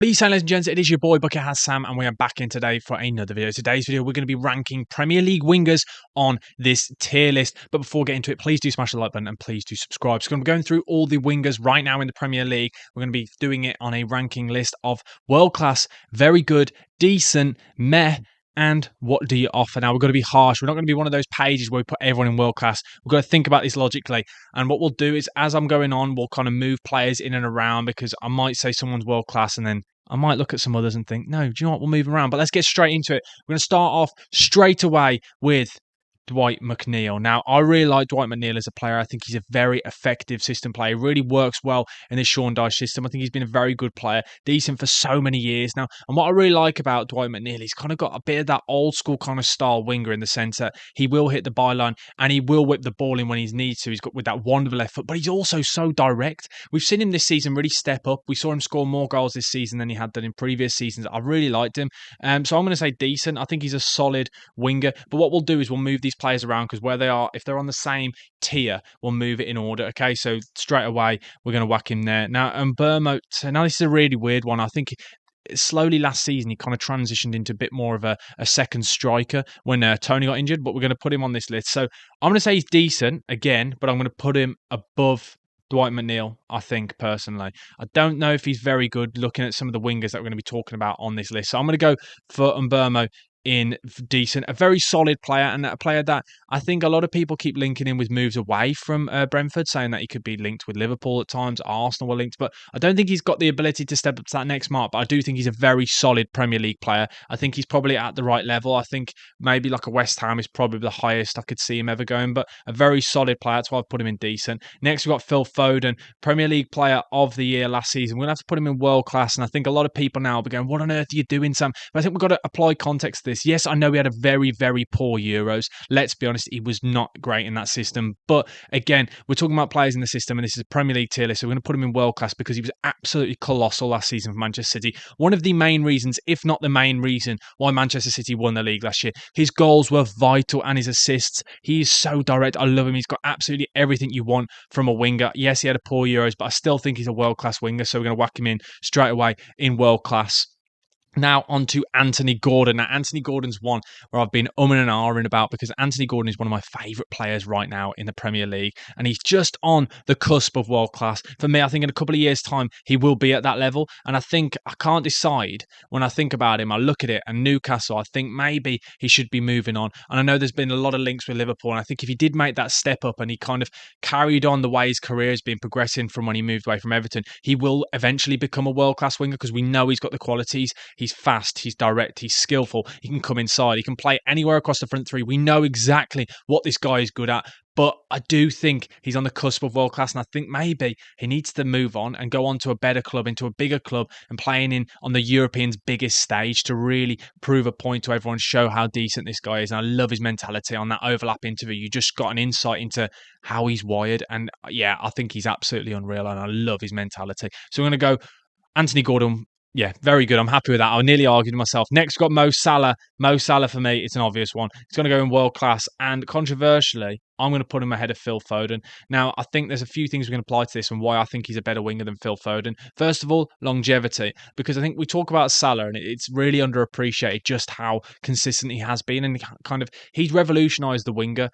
Be saying, ladies and gents, it is your boy Bucket Has Sam, and we are back in today for another video. Today's video, we're going to be ranking Premier League wingers on this tier list. But before getting into it, please do smash the like button and please do subscribe. So we're going to be going through all the wingers right now in the Premier League. We're going to be doing it on a ranking list of world class, very good, decent, meh, and what do you offer? Now, we're going to be harsh. We're not going to be one of those pages where we put everyone in world class. We've got to think about this logically. And what we'll do is, as I'm going on, we'll kind of move players in and around, because I might say someone's world class and then I might look at some others and think, no, do you know what? We'll move around. But let's get straight into it. We're going to start off straight away with Dwight McNeil. Now, I really like Dwight McNeil as a player. I think he's a very effective system player. He really works well in this Sean Dyche system. I think he's been a very good player, decent for so many years now. And what I really like about Dwight McNeil, he's kind of got a bit of that old school kind of style winger in the sense that he will hit the byline and he will whip the ball in when he needs to. He's got with that wonderful left foot, but he's also so direct. We've seen him this season really step up. We saw him score more goals this season than he had done in previous seasons. I really liked him. So I'm going to say decent. I think he's a solid winger. But what we'll do is we'll move these players around, because where they are, if they're on the same tier, we'll move it in order. Okay, so straight away we're going to whack him there. Now, Burmo, now this is a really weird one. I think slowly last season he kind of transitioned into a bit more of a second striker when Tony got injured, but we're going to put him on this list. So I'm going to say he's decent again, but I'm going to put him above Dwight McNeil, I think, personally. I don't know if he's very good looking at some of the wingers that we're going to be talking about on this list. So I'm going to go for Mbeumo in decent, a very solid player, and a player that I think a lot of people keep linking in with moves away from Brentford, saying that he could be linked with Liverpool at times. Arsenal were linked, but I don't think he's got the ability to step up to that next mark. But I do think he's a very solid Premier League player. I think he's probably at the right level. I think maybe like a West Ham is probably the highest I could see him ever going, but a very solid player. That's why I've put him in decent. Next, we've got Phil Foden, Premier League player of the year last season. We're going to have to put him in world class, and I think a lot of people now will be going, what on earth are you doing, Sam? But I think we've got to apply context to this. Yes, I know we had a very, very poor Euros. Let's be honest, he was not great in that system. But again, we're talking about players in the system, and this is a Premier League tier list, so we're going to put him in world class because he was absolutely colossal last season for Manchester City. One of the main reasons, if not the main reason, why Manchester City won the league last year. His goals were vital, and his assists. He is so direct. I love him. He's got absolutely everything you want from a winger. Yes, he had a poor Euros, but I still think he's a world-class winger, so we're going to whack him in straight away in world class. Now on to Anthony Gordon. Now, Anthony Gordon's one where I've been umming and ahhing about, because Anthony Gordon is one of my favourite players right now in the Premier League, and he's just on the cusp of world class. For me, I think in a couple of years' time, he will be at that level, and I think I can't decide when I think about him. I look at it, and Newcastle, I think maybe he should be moving on. And I know there's been a lot of links with Liverpool, and I think if he did make that step up and he kind of carried on the way his career has been progressing from when he moved away from Everton, he will eventually become a world-class winger, because we know he's got the qualities. He's fast, he's direct, he's skillful, he can come inside, he can play anywhere across the front three. We know exactly what this guy is good at, but I do think he's on the cusp of world class, and I think maybe he needs to move on and go on to a better club, into a bigger club, and playing in on the Europeans' biggest stage to really prove a point to everyone, show how decent this guy is. And I love his mentality. On that overlap interview, you just got an insight into how he's wired, and yeah, I think he's absolutely unreal, and I love his mentality. So I'm going to go Anthony Gordon. Yeah, very good. I'm happy with that. I nearly argued myself. Next, got Mo Salah. Mo Salah, for me, it's an obvious one. He's going to go in world class. And controversially, I'm going to put him ahead of Phil Foden. Now, I think there's a few things we can apply to this and why I think he's a better winger than Phil Foden. First of all, longevity. Because I think we talk about Salah, and it's really underappreciated just how consistent he has been. And he's revolutionised the winger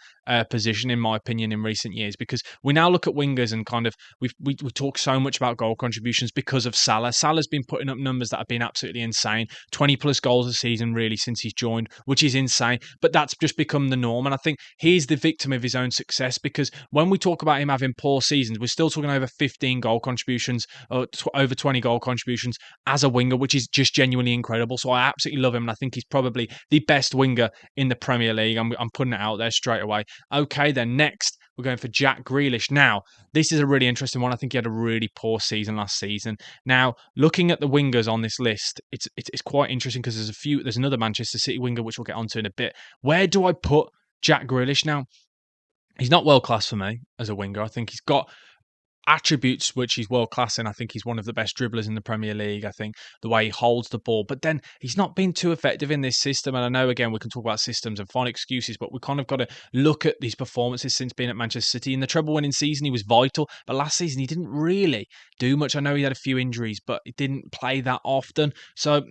position, in my opinion, in recent years. Because we now look at wingers and we talk so much about goal contributions because of Salah. Salah's been putting up numbers that have been absolutely insane. 20 plus goals a season, really, since he's joined, which is insane. But that's just become the norm. And I think he's the victim of his own success, because when we talk about him having poor seasons, we're still talking over 15 goal contributions, or over 20 goal contributions as a winger, which is just genuinely incredible. So I absolutely love him, and I think he's probably the best winger in the Premier League. I'm putting it out there straight away. Okay, then next, we're going for Jack Grealish. Now, this is a really interesting one. I think he had a really poor season last season. Now, looking at the wingers on this list, it's quite interesting, because there's another Manchester City winger, which we'll get onto in a bit. Where do I put Jack Grealish now? He's not world class for me as a winger. I think he's got attributes which he's world class in. I think he's one of the best dribblers in the Premier League. I think the way he holds the ball, but then he's not been too effective in this system. And I know, again, we can talk about systems and find excuses, but we kind of got to look at these performances since being at Manchester City. In the treble winning season, he was vital, but last season he didn't really do much. I know he had a few injuries, but he didn't play that often. So I'm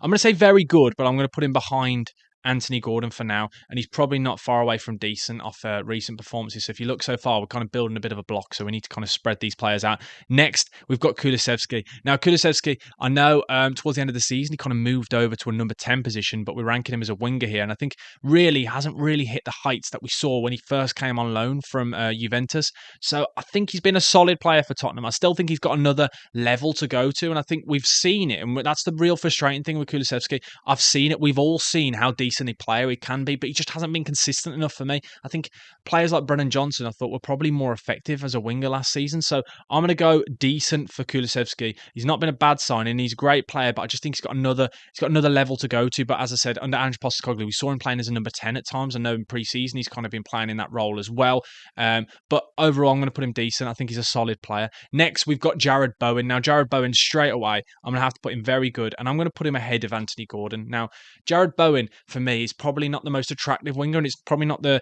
going to say very good, but I'm going to put him behind Anthony Gordon for now, and he's probably not far away from decent off recent performances. So if you look so far, we're kind of building a bit of a block, so we need to kind of spread these players out. Next, we've got Kulusevski. Now, Kulusevski, I know towards the end of the season, he kind of moved over to a number 10 position, but we're ranking him as a winger here, and I think really hasn't really hit the heights that we saw when he first came on loan from Juventus. So I think he's been a solid player for Tottenham. I still think he's got another level to go to, and I think we've seen it, and that's the real frustrating thing with Kulusevski. I've seen it. We've all seen how decent a player he can be, but he just hasn't been consistent enough for me. I think players like Brennan Johnson, I thought, were probably more effective as a winger last season. So I'm going to go decent for Kulusevski. He's not been a bad signing. He's a great player, but I just think he's got another level to go to. But as I said, under Ange Postecoglou, we saw him playing as a number 10 at times. I know in pre-season he's kind of been playing in that role as well. But overall, I'm going to put him decent. I think he's a solid player. Next, we've got Jarrod Bowen. Now, Jarrod Bowen, straight away, I'm going to have to put him very good, and I'm going to put him ahead of Anthony Gordon. Now, Jarrod Bowen, for me, is probably not the most attractive winger, and it's probably not the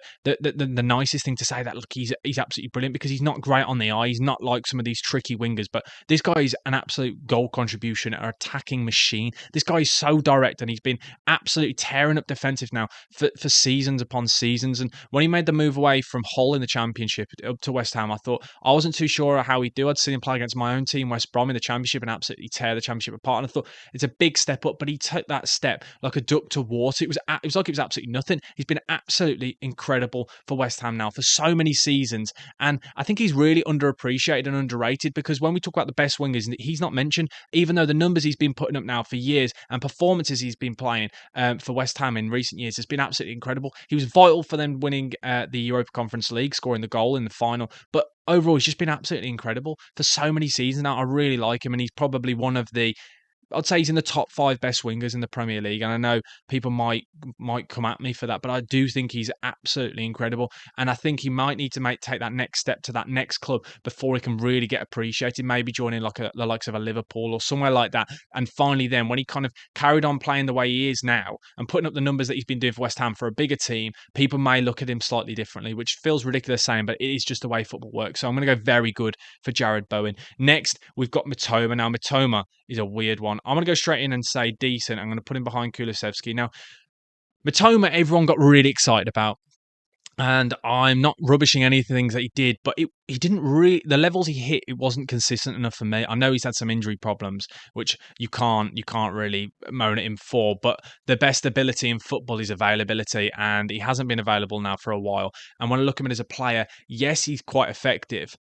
nicest thing to say that, look, he's absolutely brilliant, because he's not great on the eye. He's not like some of these tricky wingers, but this guy is an absolute goal contribution, an attacking machine. This guy is so direct, and he's been absolutely tearing up defensive now for seasons upon seasons. And when he made the move away from Hull in the Championship up to West Ham, I wasn't too sure how he'd do. I'd seen him play against my own team, West Brom, in the Championship, and absolutely tear the Championship apart. And I thought it's a big step up, but he took that step like a duck to water. It was like it was absolutely nothing. He's been absolutely incredible for West Ham now for so many seasons, and I think he's really underappreciated and underrated, because when we talk about the best wingers, he's not mentioned, even though the numbers he's been putting up now for years and performances he's been playing for West Ham in recent years has been absolutely incredible. He was vital for them winning the Europa Conference League, scoring the goal in the final, but overall, he's just been absolutely incredible for so many seasons now. I really like him, and he's probably one of the, I'd say he's in the top 5 best wingers in the Premier League, and I know people might come at me for that, but I do think he's absolutely incredible, and I think he might need to take that next step to that next club before he can really get appreciated, maybe joining like the likes of a Liverpool or somewhere like that, and finally then, when he kind of carried on playing the way he is now and putting up the numbers that he's been doing for West Ham for a bigger team, people may look at him slightly differently, which feels ridiculous saying, but it is just the way football works. So I'm going to go very good for Jarrod Bowen. Next, we've got Mitoma. Now, Mitoma is a weird one. I'm going to go straight in and say decent. I'm going to put him behind Kulusevski. Now, Mitoma, everyone got really excited about. And I'm not rubbishing any of the things that he did, but he didn't really, the levels he hit, it wasn't consistent enough for me. I know he's had some injury problems, which you can't really moan at him for, but the best ability in football is availability, and he hasn't been available now for a while. And when I look at him as a player, yes, he's quite effective,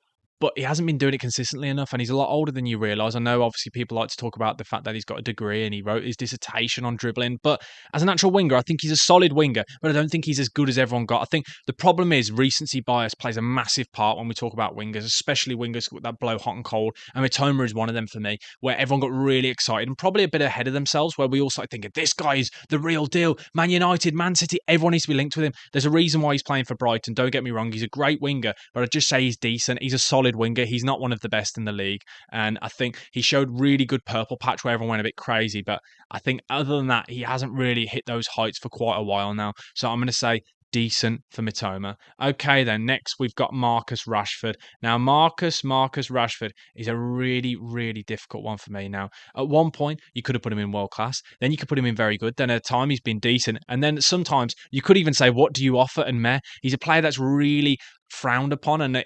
but he hasn't been doing it consistently enough, and he's a lot older than you realise. I know, obviously, people like to talk about the fact that he's got a degree and he wrote his dissertation on dribbling, but as a natural winger, I think he's a solid winger, but I don't think he's as good as everyone got. I think the problem is recency bias plays a massive part when we talk about wingers, especially wingers that blow hot and cold, and Mitoma is one of them for me, where everyone got really excited and probably a bit ahead of themselves, where we all started thinking, this guy is the real deal, Man United, Man City, everyone needs to be linked with him. There's a reason why he's playing for Brighton, don't get me wrong, he's a great winger, but I'd just say he's decent, he's a solid winger, he's not one of the best in the league, and I think he showed really good purple patch where everyone went a bit crazy, but I think other than that, he hasn't really hit those heights for quite a while now. So I'm going to say decent for Mitoma. Okay, then next we've got Marcus Rashford. Now, Marcus Rashford is a really, really difficult one for me. Now, at one point, you could have put him in world class, then you could put him in very good, then at a time he's been decent, and then sometimes you could even say, what do you offer? And meh. He's a player that's really frowned upon, and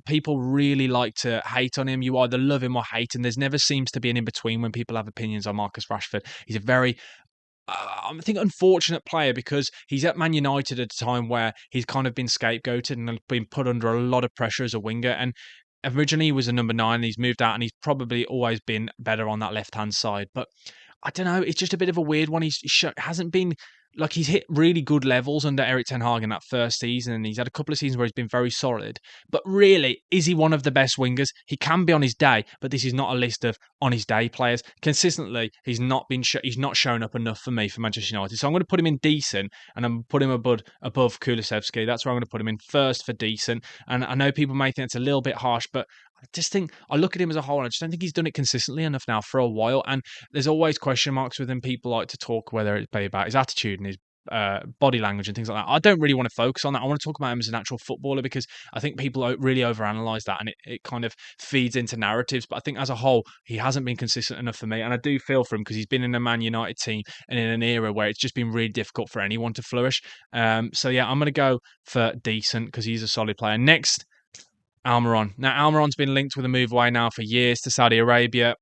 people really like to hate on him. You either love him or hate him. There's never seems to be an in-between when people have opinions on Marcus Rashford. He's a very I think unfortunate player, because he's at Man United at a time where he's kind of been scapegoated and been put under a lot of pressure as a winger. And originally he was a number 9, and he's moved out, and he's probably always been better on that left-hand side. But I don't know, it's just a bit of a weird one. He hasn't been, like, he's hit really good levels under Erik ten Hag in that first season, and he's had a couple of seasons where he's been very solid. But really, is he one of the best wingers? He can be on his day, but this is not a list of on his day players. Consistently, he's not shown up enough for me for Manchester United. So I'm going to put him in decent, and I'm going to put him above Kulusevski. That's where I'm going to put him in first for decent. And I know people may think it's a little bit harsh, but I just think I look at him as a whole, and I just don't think he's done it consistently enough now for a while. And there's always question marks with him. People like to talk whether it be about his attitude and his body language and things like that. I don't really want to focus on that. I want to talk about him as an actual footballer because I think people really overanalyze that, and it kind of feeds into narratives. But I think as a whole, he hasn't been consistent enough for me, and I do feel for him because he's been in a Man United team and in an era where it's just been really difficult for anyone to flourish. So yeah, I'm going to go for decent because he's a solid player. Next, Almiron. Now, Almiron's been linked with a move away now for years to Saudi Arabia.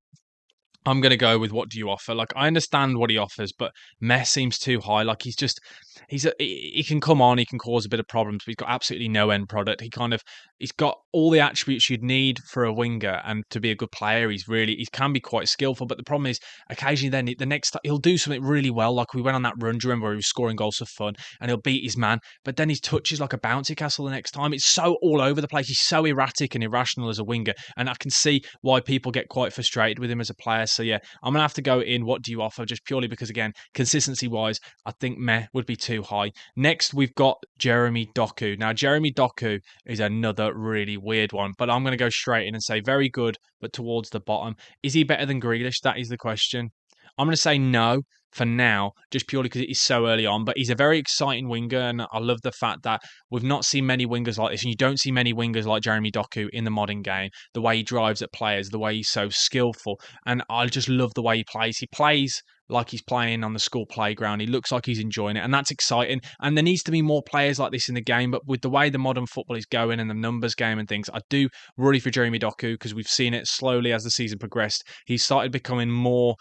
I'm going to go with what do you offer? Like, I understand what he offers, but Meh seems too high. Like, he can come on, he can cause a bit of problems, but he's got absolutely no end product. He's got all the attributes you'd need for a winger and to be a good player. He can be quite skillful, but the problem is occasionally then he'll do something really well. Like we went on that run, do you remember, where he was scoring goals for fun and he'll beat his man, but then his touch is like a bouncy castle the next time. It's so all over the place. He's so erratic and irrational as a winger, and I can see why people get quite frustrated with him as a player. So yeah, I'm going to have to go in what do you offer just purely because, again, consistency wise, I think Meh would be too high. Next, we've got Jeremy Doku. Now, Jeremy Doku is another really weird one, but I'm going to go straight in and say very good, but towards the bottom. Is he better than Grealish? That is the question. I'm going to say no for now, just purely because it is so early on. But he's a very exciting winger, and I love the fact that we've not seen many wingers like this, and you don't see many wingers like Jeremy Doku in the modern game. The way he drives at players, the way he's so skillful, and I just love the way he plays. He plays like he's playing on the school playground. He looks like he's enjoying it, and that's exciting. And there needs to be more players like this in the game. But with the way the modern football is going and the numbers game and things, I do worry for Jeremy Doku because we've seen it slowly as the season progressed. He started becoming more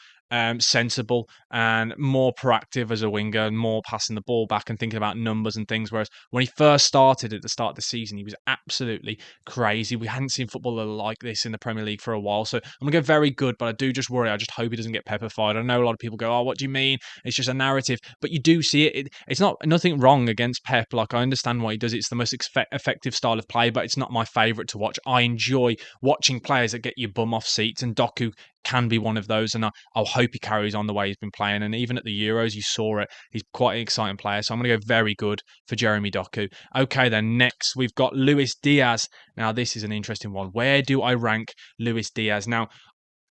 sensible and more proactive as a winger and more passing the ball back and thinking about numbers and things. Whereas when he first started at the start of the season, he was absolutely crazy. We hadn't seen footballer like this in the Premier League for a while. So I'm going to go very good, but I do just worry. I just hope he doesn't get pepperfied. I know a lot of people go, oh, what do you mean? It's just a narrative. But you do see it. It's not nothing wrong against Pep. Like, I understand why he does it. It's the most effective style of play, but it's not my favourite to watch. I enjoy watching players that get your bum off seats, and Doku can be one of those, and I'll hope he carries on the way he's been playing. And even at the Euros, you saw it. He's quite an exciting player. So I'm going to go very good for Jeremy Doku. Okay, then next we've got Luis Diaz. Now, this is an interesting one. Where do I rank Luis Diaz? Now,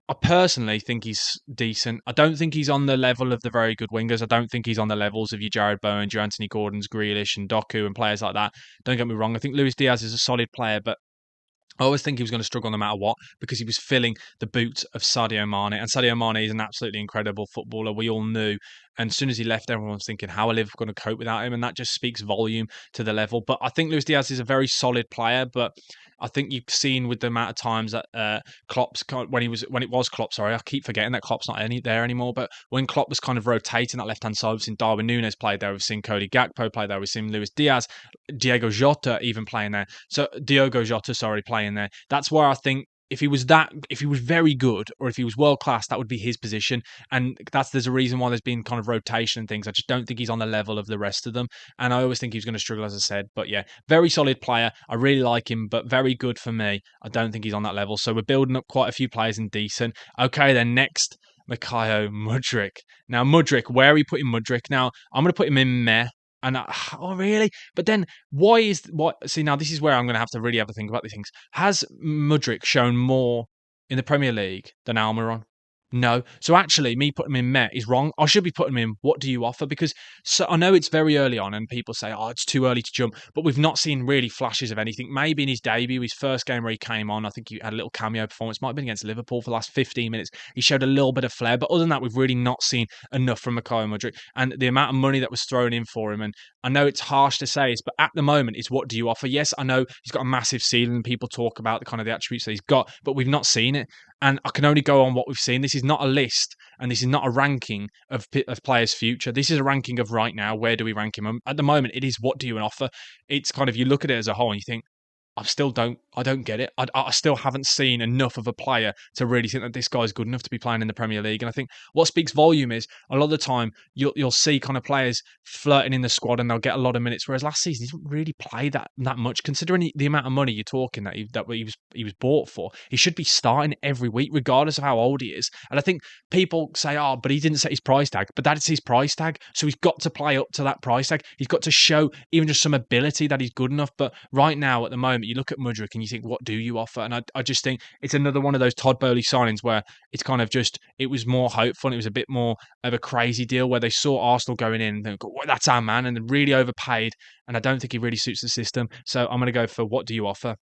I personally think he's decent. I don't think he's on the level of the very good wingers. I don't think he's on the levels of your Jared Bowen, your Anthony Gordons, Grealish and Doku and players like that. Don't get me wrong. I think Luis Diaz is a solid player, but I always think he was going to struggle no matter what because he was filling the boot of Sadio Mane. And Sadio Mane is an absolutely incredible footballer. We all knew. And as soon as he left, everyone was thinking, how are Liverpool going to cope without him? And that just speaks volume to the level. But I think Luis Diaz is a very solid player. But I think you've seen with the amount of times that Klopp's, when it was Klopp, sorry, I keep forgetting that Klopp's not there anymore. But when Klopp was kind of rotating that left-hand side, we've seen Darwin Núñez play there. We've seen Cody Gakpo play there. We've seen Luis Diaz, Diego Jota even playing there. So Diogo Jota, sorry, playing there. That's where I think if he was very good or if he was world class, that would be his position. And there's a reason why there's been kind of rotation and things. I just don't think he's on the level of the rest of them. And I always think he's going to struggle, as I said. But yeah, very solid player. I really like him, but very good for me. I don't think he's on that level. So we're building up quite a few players in decent. Okay, then next, Bukayo Mudryk. Now, Mudryk, where are we putting Mudryk? Now, I'm going to put him in meh. And oh, really? But then see, now this is where I'm going to have to really have a think about these things. Has Mudryk shown more in the Premier League than Almiron? No. So actually, me putting him in Met is wrong. I should be putting him in what do you offer? Because I know it's very early on and people say, oh, it's too early to jump. But we've not seen really flashes of anything. Maybe in his debut, his first game where he came on, I think he had a little cameo performance. Might have been against Liverpool for the last 15 minutes. He showed a little bit of flair. But other than that, we've really not seen enough from Bukayo Mudryk. And the amount of money that was thrown in for him. And I know it's harsh to say this, but at the moment, it's what do you offer? Yes, I know he's got a massive ceiling. People talk about the kind of the attributes that he's got, but we've not seen it. And I can only go on what we've seen. This is not a list and this is not a ranking of players' future. This is a ranking of right now. Where do we rank him? At the moment, it is what do you offer? It's kind of, you look at it as a whole and you think, I don't get it. I still haven't seen enough of a player to really think that this guy's good enough to be playing in the Premier League. And I think what speaks volume is a lot of the time you'll see kind of players flirting in the squad and they'll get a lot of minutes. Whereas last season he didn't really play that much, considering the amount of money you're talking that he was bought for. He should be starting every week, regardless of how old he is. And I think people say, oh, but he didn't set his price tag. But that's his price tag, so he's got to play up to that price tag. He's got to show even just some ability that he's good enough. But right now, at the moment, moment, you look at Mudryk and you think, what do you offer? And I just think it's another one of those Todd Bowley signings where it's kind of just, it was more hopeful. And it was a bit more of a crazy deal where they saw Arsenal going in and they go, well, that's our man, and really overpaid. And I don't think he really suits the system. So I'm going to go for what do you offer?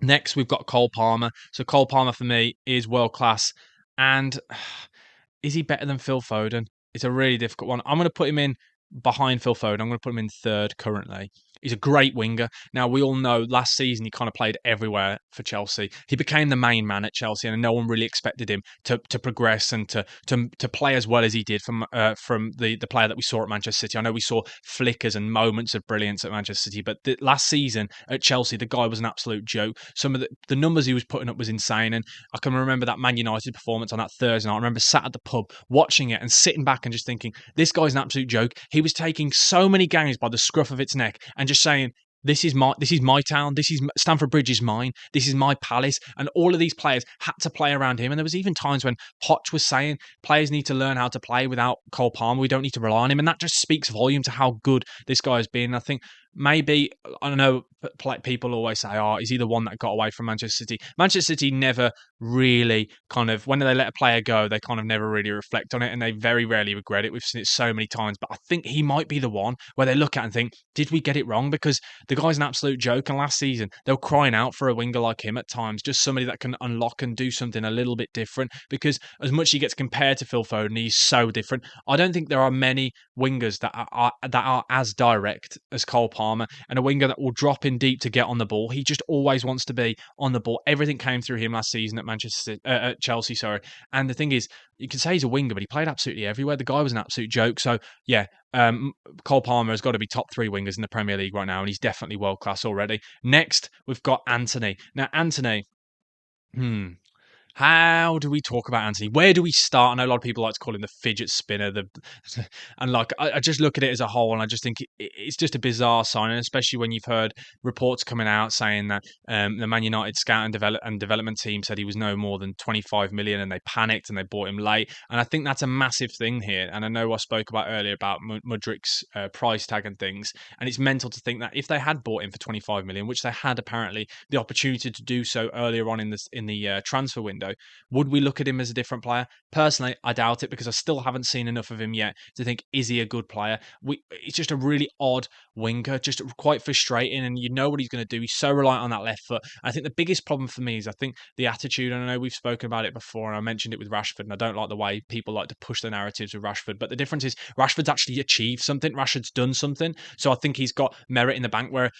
Next, we've got Cole Palmer. So Cole Palmer for me is world class. And is he better than Phil Foden? It's a really difficult one. I'm going to put him in behind Phil Foden. I'm going to put him in third currently. He's a great winger. Now, we all know last season he kind of played everywhere for Chelsea. He became the main man at Chelsea, and no one really expected him to progress and to play as well as he did from the player that we saw at Manchester City. I know we saw flickers and moments of brilliance at Manchester City, but last season at Chelsea, the guy was an absolute joke. Some of the numbers he was putting up was insane, and I can remember that Man United performance on that Thursday night. I remember sat at the pub watching it and sitting back and just thinking, this guy's an absolute joke. He was taking so many games by the scruff of its neck and just saying, this is my town. This is Stamford Bridge is mine. This is my palace. And all of these players had to play around him. And there was even times when Poch was saying players need to learn how to play without Cole Palmer. We don't need to rely on him. And that just speaks volume to how good this guy has been. And I think maybe, I don't know, people always say, oh, is he the one that got away from Manchester City? Manchester City never really kind of, when they let a player go, they kind of never really reflect on it, and they very rarely regret it. We've seen it so many times, but I think he might be the one where they look at it and think, did we get it wrong? Because the guy's an absolute joke, and last season they were crying out for a winger like him at times, just somebody that can unlock and do something a little bit different, because as much as he gets compared to Phil Foden, he's so different. I don't think there are many wingers that are as direct as Cole Palmer, and a winger that will drop in deep to get on the ball. He just always wants to be on the ball. Everything came through him last season at Chelsea, sorry. And the thing is, you can say he's a winger, but he played absolutely everywhere. The guy was an absolute joke. So yeah, Cole Palmer has got to be top 3 wingers in the Premier League right now, and he's definitely world class already. Next, we've got Antony. Now, Antony, how do we talk about Antony? Where do we start? I know a lot of people like to call him the fidget spinner. And like, I just look at it as a whole, and I just think it's just a bizarre signing, especially when you've heard reports coming out saying that the Man United scout and development team said he was no more than 25 million, and they panicked and they bought him late. And I think that's a massive thing here. And I know I spoke about earlier about Mudryk's price tag and things, and it's mental to think that if they had bought him for 25 million, which they had apparently the opportunity to do so earlier on in the transfer window, would we look at him as a different player? Personally, I doubt it, because I still haven't seen enough of him yet to think, is he a good player? It's just a really odd winger, just quite frustrating, and you know what he's going to do. He's so reliant on that left foot. I think the biggest problem for me is, I think, the attitude. And I know we've spoken about it before, and I mentioned it with Rashford, and I don't like the way people like to push the narratives with Rashford. But the difference is Rashford's actually achieved something. Rashford's done something. So I think he's got merit in the bank, where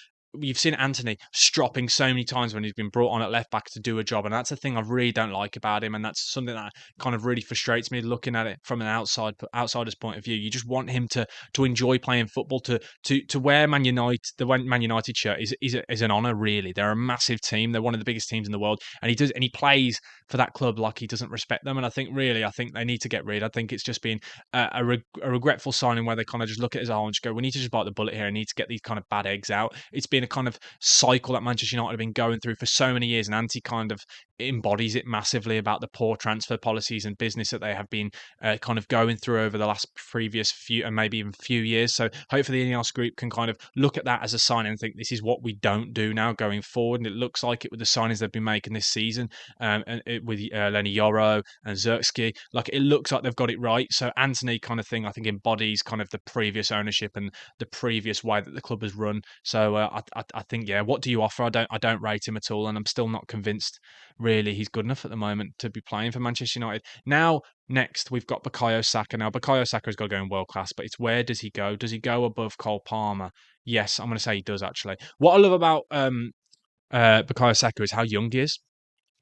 you've seen Antony stropping so many times when he's been brought on at left back to do a job, and that's the thing I really don't like about him, and that's something that kind of really frustrates me looking at it from an outsider's point of view. You just want him to enjoy playing football, to wear Man United, the Man United shirt is an honour, really. They're a massive team. They're one of the biggest teams in the world, and he plays for that club like he doesn't respect them. And I think they need to get rid. I think it's just been a regretful signing where they kind of just look at it as a whole and just go, we need to just bite the bullet here and need to get these kind of bad eggs out. It's been a kind of cycle that Manchester United have been going through for so many years, and Ante kind of embodies it massively about the poor transfer policies and business that they have been kind of going through over the last previous few and maybe even few years. So hopefully the Ineos group can kind of look at that as a sign and think, this is what we don't do now going forward. And it looks like it with the signings they've been making this season, with Lenny Yoro and Zerkzee, like it looks like they've got it right. So Antony kind of thing, I think, embodies kind of the previous ownership and the previous way that the club has run. So I think, yeah, what do you offer? I don't rate him at all, and I'm still not convinced really he's good enough at the moment to be playing for Manchester United. Now, next we've got Bukayo Saka. Now, Bukayo Saka has got to go in world class, but it's where does he go? Does he go above Cole Palmer? Yes, I'm going to say he does, actually. What I love about Bukayo Saka is how young he is.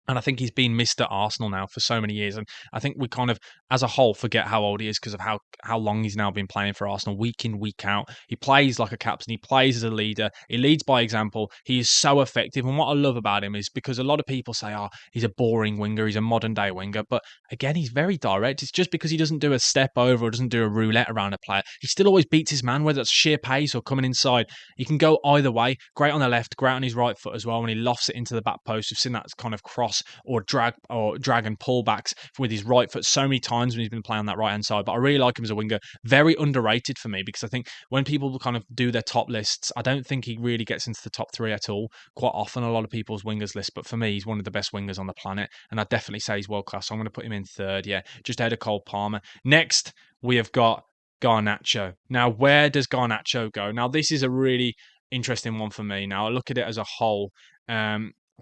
And I think he's been missed at Arsenal now for so many years. And I think we kind of, as a whole, forget how old he is because of how long he's now been playing for Arsenal, week in, week out. He plays like a captain. He plays as a leader. He leads by example. He is so effective. And what I love about him is because a lot of people say, oh, he's a boring winger. He's a modern day winger. But again, he's very direct. It's just because he doesn't do a step over or doesn't do a roulette around a player. He still always beats his man, whether it's sheer pace or coming inside. He can go either way. Great on the left, great on his right foot as well. When he lofts it into the back post, we've seen that kind of cross cross or drag and pullbacks with his right foot so many times when he's been playing on that right hand side. But I really like him as a winger. Very underrated for me because I think when people kind of do their top lists, I don't think he really gets into the top three at all. Quite often, a lot of people's wingers list, but for me, he's one of the best wingers on the planet, and I'd definitely say he's world class. So I'm going to put him in third. Yeah, just ahead of Cole Palmer. Next, we have got Garnacho. Now, where does Garnacho go? Now, this is a really interesting one for me. Now, I look at it as a whole. A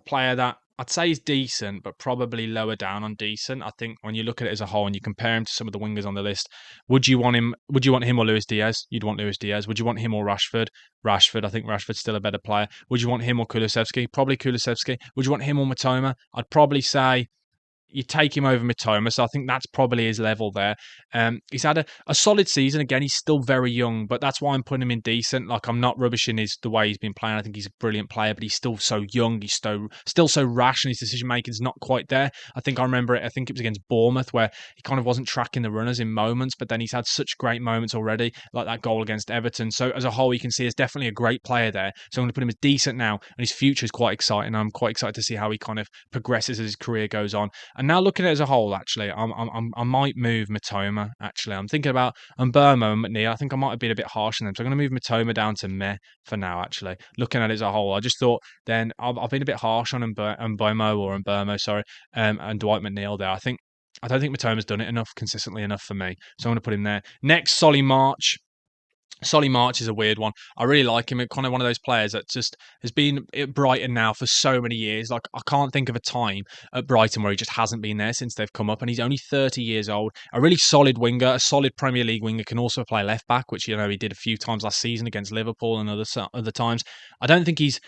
player that I'd say is decent, but probably lower down on decent. I think when you look at it as a whole and you compare him to some of the wingers on the list, would you want him? Would you want him or Luis Diaz? You'd want Luis Diaz. Would you want him or Rashford? Rashford. I think Rashford's still a better player. Would you want him or Kulusevski? Probably Kulusevski. Would you want him or Mitoma? I'd probably say you take him over Mitoma, so I think that's probably his level there. He's had a solid season. Again, he's still very young, but that's why I'm putting him in decent. Like, I'm not rubbishing the way he's been playing. I think he's a brilliant player, but he's still so young. He's still so rash, and his decision making is not quite there. I think I remember it. I think it was against Bournemouth where he kind of wasn't tracking the runners in moments, but then he's had such great moments already, like that goal against Everton. So as a whole, you can see he's definitely a great player there. So I'm going to put him as decent now, and his future is quite exciting. I'm quite excited to see how he kind of progresses as his career goes on. And now looking at it as a whole, actually, I might move Mitoma. Actually, I'm thinking about Burma and McNeil. I think I might have been a bit harsh on them, so I'm going to move Mitoma down to meh for now. Actually, looking at it as a whole, I just thought then I've been a bit harsh on Burma, sorry, and Dwight McNeil there. I don't think Mitoma's done it consistently enough for me, so I'm going to put him there. Next, Solly March. Solly March is a weird one. I really like him. Kind of one of those players that just has been at Brighton now for so many years. Like, I can't think of a time at Brighton where he just hasn't been there since they've come up. And he's only 30 years old. A really solid winger, a solid Premier League winger, can also play left back, which, he did a few times last season against Liverpool and other times. I think he's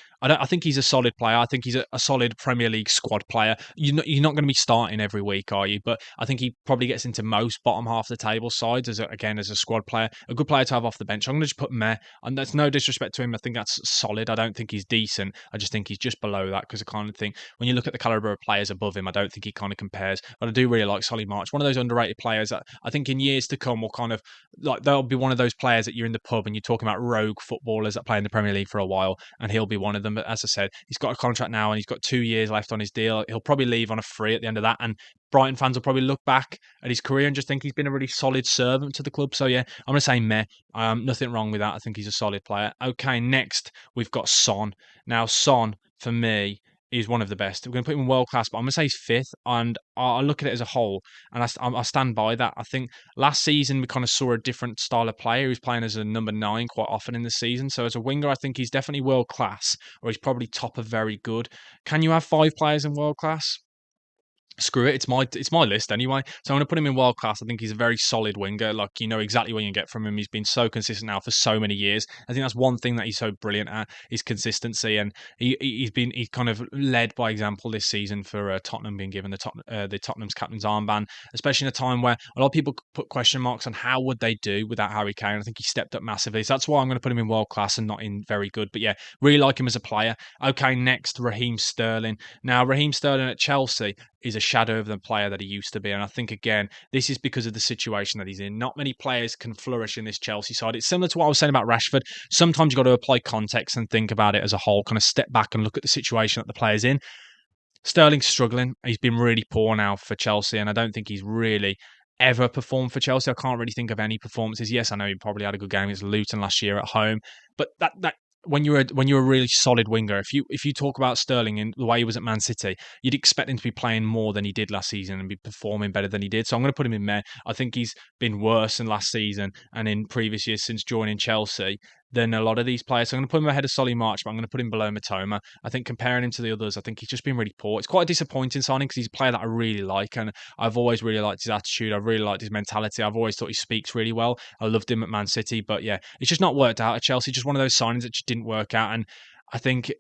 a solid player. I think he's a solid Premier League squad player. You're not going to be starting every week, are you? But I think he probably gets into most bottom half of the table sides as a squad player. A good player to have off the bench. I'm going to just put meh, and that's no disrespect to him. I think that's solid. I don't think he's decent. I just think he's just below that because I kind of think when you look at the caliber of players above him, I don't think he kind of compares. But I do really like Solly March. One of those underrated players that I think in years to come will kind of like they'll be one of those players that you're in the pub and you're talking about rogue footballers that play in the Premier League for a while, and he'll be one of them. But as I said, he's got a contract now and he's got 2 years left on his deal. He'll probably leave on a free at the end of that, and Brighton fans will probably look back at his career and just think he's been a really solid servant to the club. So yeah, I'm going to say meh. Nothing wrong with that. I think he's a solid player. Okay, next we've got Son. Now, Son, for me, is one of the best. We're going to put him in world class, but I'm going to say he's fifth. And I look at it as a whole, and I stand by that. I think last season we kind of saw a different style of player. He was playing as a number 9 quite often in the season. So as a winger, I think he's definitely world class, or he's probably top of very good. Can you have 5 players in world class? Screw it, it's my list anyway. So I'm going to put him in world class. I think he's a very solid winger. Like, you know exactly what you get from him. He's been so consistent now for so many years. I think that's one thing that he's so brilliant at, is consistency. And he's kind of led by example this season for Tottenham being given the Tottenham's captain's armband, especially in a time where a lot of people put question marks on how would they do without Harry Kane. I think he stepped up massively. So that's why I'm going to put him in world class and not in very good. But yeah, really like him as a player. Okay, next, Raheem Sterling. Now, Raheem Sterling at Chelsea is a shadow of the player that he used to be. And I think, again, this is because of the situation that he's in. Not many players can flourish in this Chelsea side. It's similar to what I was saying about Rashford. Sometimes you've got to apply context and think about it as a whole, kind of step back and look at the situation that the player's in. Sterling's struggling. He's been really poor now for Chelsea, and I don't think he's really ever performed for Chelsea. I can't really think of any performances. Yes, I know he probably had a good game against Luton last year at home, but that when you're a really solid winger, if you talk about Sterling in the way he was at Man City, you'd expect him to be playing more than he did last season and be performing better than he did. So I'm going to put him in there. I think he's been worse than last season and in previous years since joining Chelsea than a lot of these players. So I'm going to put him ahead of Solly March, but I'm going to put him below Mitoma. I think comparing him to the others, I think he's just been really poor. It's quite a disappointing signing because he's a player that I really like, and I've always really liked his attitude. I've really liked his mentality. I've always thought he speaks really well. I loved him at Man City, but yeah, it's just not worked out at Chelsea. Just one of those signings that just didn't work out. And I think,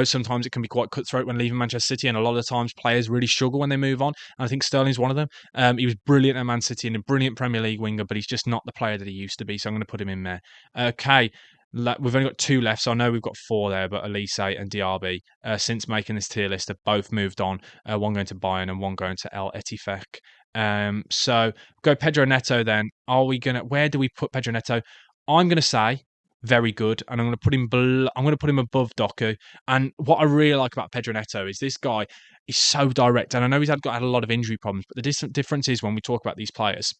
sometimes it can be quite cutthroat when leaving Manchester City, and a lot of times players really struggle when they move on. And I think Sterling's one of them. He was brilliant at Man City and a brilliant Premier League winger, but he's just not the player that he used to be. So I'm going to put him in there. Okay. We've only got 2 left, so I know we've got 4 there, but Elise and Diaby, since making this tier list, have both moved on. One going to Bayern and one going to El Etifek. So go Pedro Neto then. Where do we put Pedro Neto? I'm going to say very good, and I'm going to put him. I'm going to put him above Doku. And what I really like about Pedro Neto is this guy is so direct. And I know he's had a lot of injury problems, but the difference is when we talk about these players,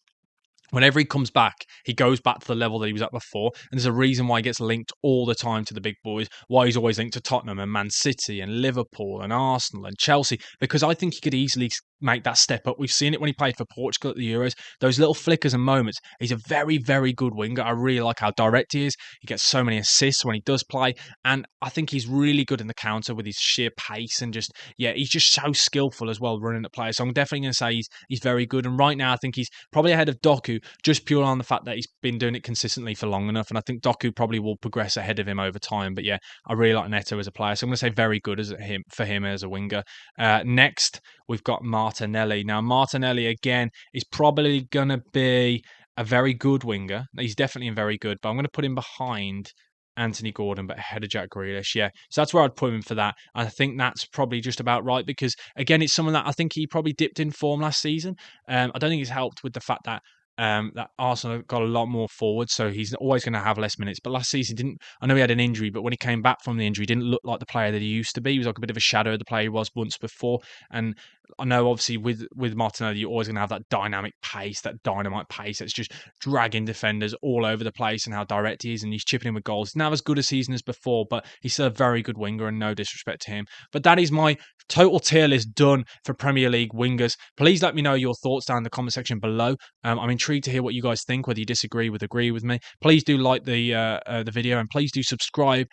whenever he comes back, he goes back to the level that he was at before. And there's a reason why he gets linked all the time to the big boys, why he's always linked to Tottenham and Man City and Liverpool and Arsenal and Chelsea, because I think he could easily make that step up. We've seen it when he played for Portugal at the Euros. Those little flickers and moments. He's a very, very good winger. I really like how direct he is. He gets so many assists when he does play. And I think he's really good in the counter with his sheer pace and just, yeah, he's just so skillful as well running at players. So I'm definitely going to say he's very good. And right now, I think he's probably ahead of Doku, just purely on the fact that he's been doing it consistently for long enough. And I think Doku probably will progress ahead of him over time. But yeah, I really like Neto as a player. So I'm going to say very good for him as a winger. Next, we've got Martinelli. Now, Martinelli, again, is probably going to be a very good winger. He's definitely very good, but I'm going to put him behind Anthony Gordon, but ahead of Jack Grealish. Yeah, so that's where I'd put him for that. I think that's probably just about right because, again, it's someone that I think he probably dipped in form last season. I don't think he's helped with the fact that that Arsenal got a lot more forward, so he's always going to have less minutes. But last season, didn't I know he had an injury, but when he came back from the injury, he didn't look like the player that he used to be. He was like a bit of a shadow of the player he was once before. And I know, obviously, with Martinelli, you're always going to have that dynamic pace, that dynamite pace that's just dragging defenders all over the place, and how direct he is, and he's chipping in with goals. He's not as good a season as before, but he's still a very good winger, and no disrespect to him. But that is my total tier list done for Premier League wingers. Please let me know your thoughts down in the comment section below. I'm intrigued to hear what you guys think, whether you agree with me. Please do like the video, and please do subscribe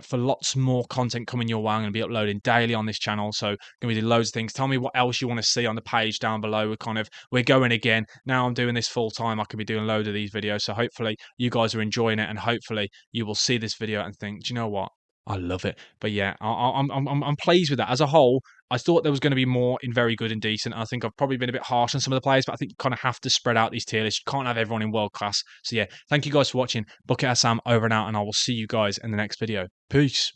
for lots more content coming your way. I'm going to be uploading daily on this channel, so going to be doing loads of things. Tell me what else you want to see on the page down below. We're going again. Now I'm doing this full time. I could be doing loads of these videos, so hopefully you guys are enjoying it, and hopefully you will see this video and think, do you know what? I love it. But yeah, I'm pleased with that. As a whole, I thought there was going to be more in very good and decent. I think I've probably been a bit harsh on some of the players, but I think you kind of have to spread out these tier lists. You can't have everyone in world class. So yeah, thank you guys for watching. Bukayo Sam over and out, and I will see you guys in the next video. Peace.